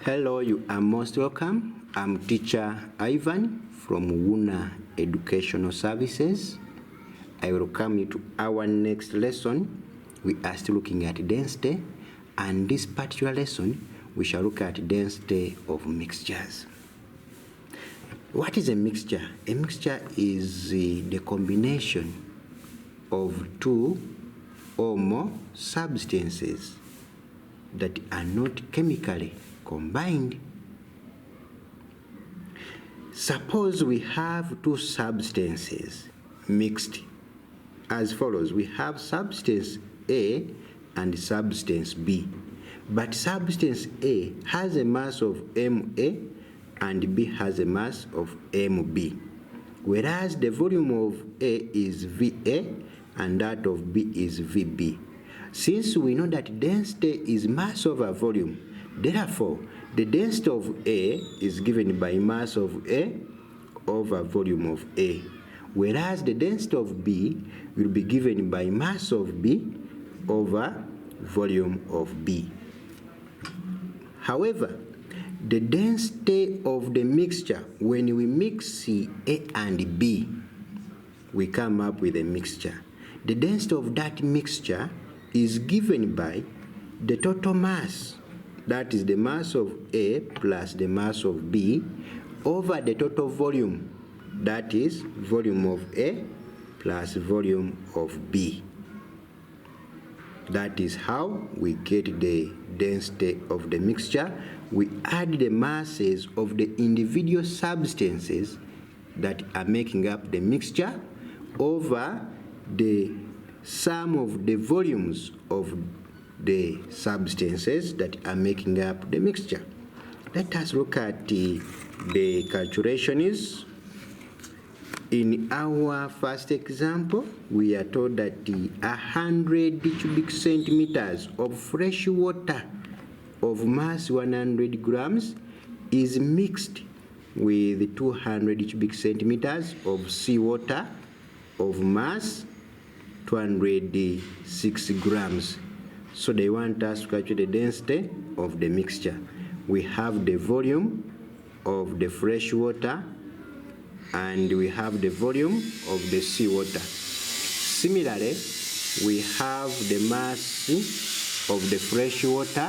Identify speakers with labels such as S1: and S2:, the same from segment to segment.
S1: Hello, you are most welcome. I'm teacher Ivan from Wuna Educational Services. I welcome you to our next lesson. We are still looking at density, and this particular lesson we shall look at density of mixtures. What is a mixture? A mixture is the combination of two or more substances that are not chemically combined. Suppose we have two substances mixed as follows. We have substance A and substance B, but substance A has a mass of MA and B has a mass of MB, whereas the volume of A is VA and that of B is VB. Since we know that density is mass over volume, therefore the density of A is given by mass of A over volume of A, whereas the density of B will be given by mass of B over volume of B. However, the density of the mixture, when we mix A and B, we come up with a mixture. The density of that mixture is given by the total mass, that is the mass of A plus the mass of B, over the total volume, that is volume of A plus volume of B. That is how we get the density of the mixture. We add the masses of the individual substances that are making up the mixture over the sum of the volumes of the substances that are making up the mixture. Let us look at the calculations. In our first example, we are told that 100 cubic centimeters of fresh water of mass 100 grams is mixed with 200 cubic centimeters of seawater of mass 206 grams. So they want us to calculate the density of the mixture. We have the volume of the fresh water and we have the volume of the seawater. Similarly, we have the mass of the fresh water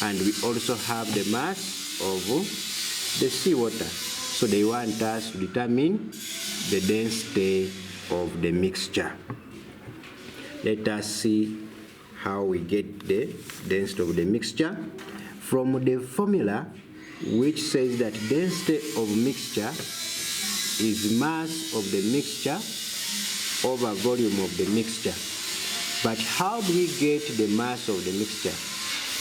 S1: and we also have the mass of the seawater. So they want us to determine the density of the mixture. Let us see how we get the density of the mixture from the formula which says that density of mixture is mass of the mixture over volume of the mixture. But how do we get the mass of the mixture?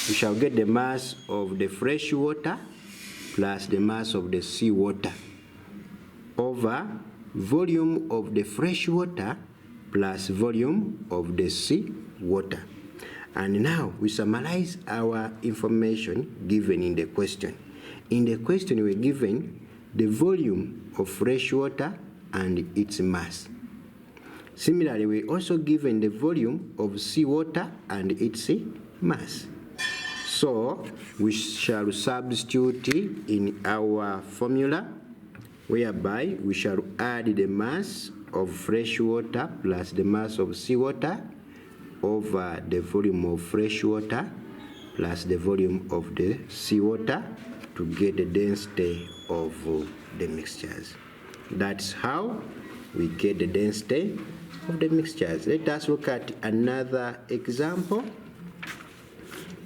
S1: We shall get the mass of the fresh water plus the mass of the seawater over volume of the fresh water plus volume of the seawater. And now we summarize our information given in the question. In the question we are given the volume of fresh water and its mass. Similarly, we are also given the volume of seawater and its mass. So we shall substitute in our formula, whereby we shall add the mass of fresh water plus the mass of seawater over the volume of fresh water plus the volume of the seawater to get the density of the mixtures. That's how we get the density of the mixtures. Let us look at another example.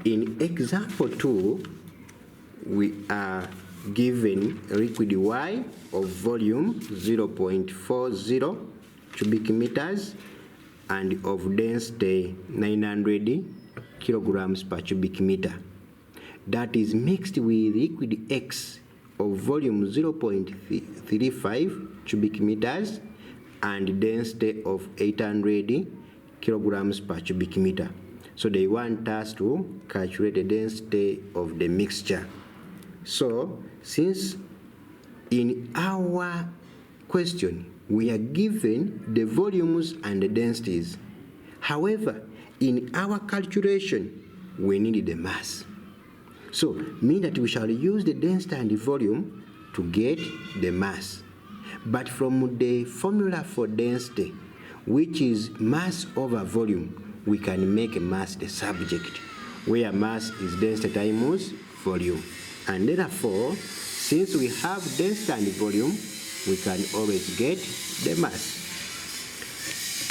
S1: In example 2, we are given liquid Y of volume 0.40 cubic meters and of density 900 kilograms per cubic meter. That is mixed with liquid X of volume 0.35 cubic meters and density of 800 kilograms per cubic meter. So they want us to calculate the density of the mixture. So since in our question we are given the volumes and the densities, however, in our calculation we need the mass. So, mean that we shall use the density and the volume to get the mass. But from the formula for density, which is mass over volume, we can make mass the subject, where mass is density times volume. And therefore, since we have density and volume, we can always get the mass.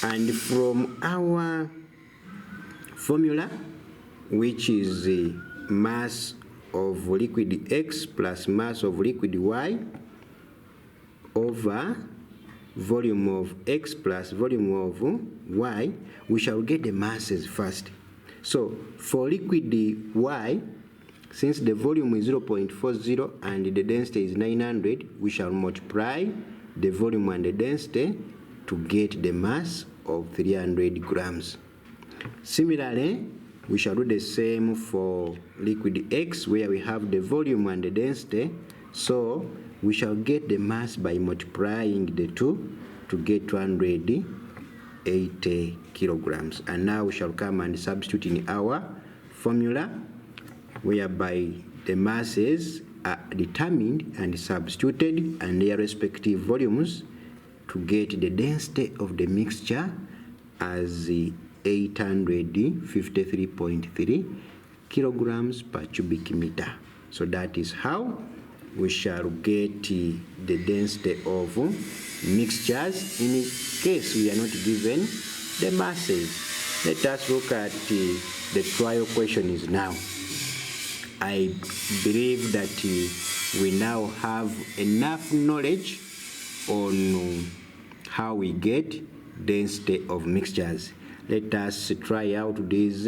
S1: And from our formula, which is the mass of liquid X plus mass of liquid Y over volume of X plus volume of Y, we shall get the masses first. So for liquid Y, since the volume is 0.40 and the density is 900, we shall multiply the volume and the density to get the mass of 300 grams. Similarly, we shall do the same for liquid X, where we have the volume and the density. So we shall get the mass by multiplying the two to get 280 kilograms. And now we shall come and substitute in our formula, whereby the masses are determined and substituted and their respective volumes to get the density of the mixture as 853.3 kilograms per cubic meter. So that is how we shall get the density of mixtures in case we are not given the masses. Let us look at the trial questions now. I believe that we now have enough knowledge on how we get density of mixtures. Let us try out these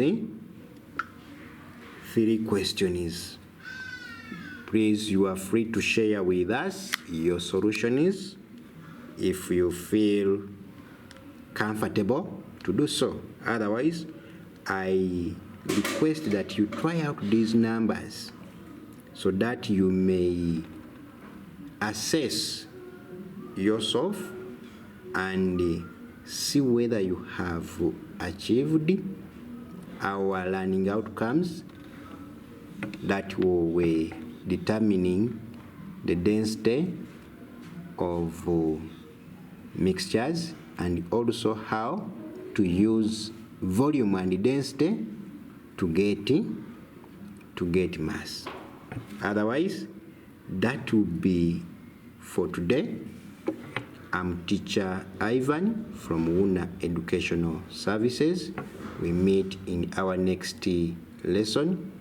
S1: 3 questions. Please, you are free to share with us your solutions if you feel comfortable to do so. Otherwise, I request that you try out these numbers so that you may assess yourself and see whether you have achieved our learning outcomes that were determining the density of mixtures, and also how to use volume and density to get mass. Otherwise, that will be for today. I'm teacher Ivan from Wuna Educational Services. We meet in our next lesson.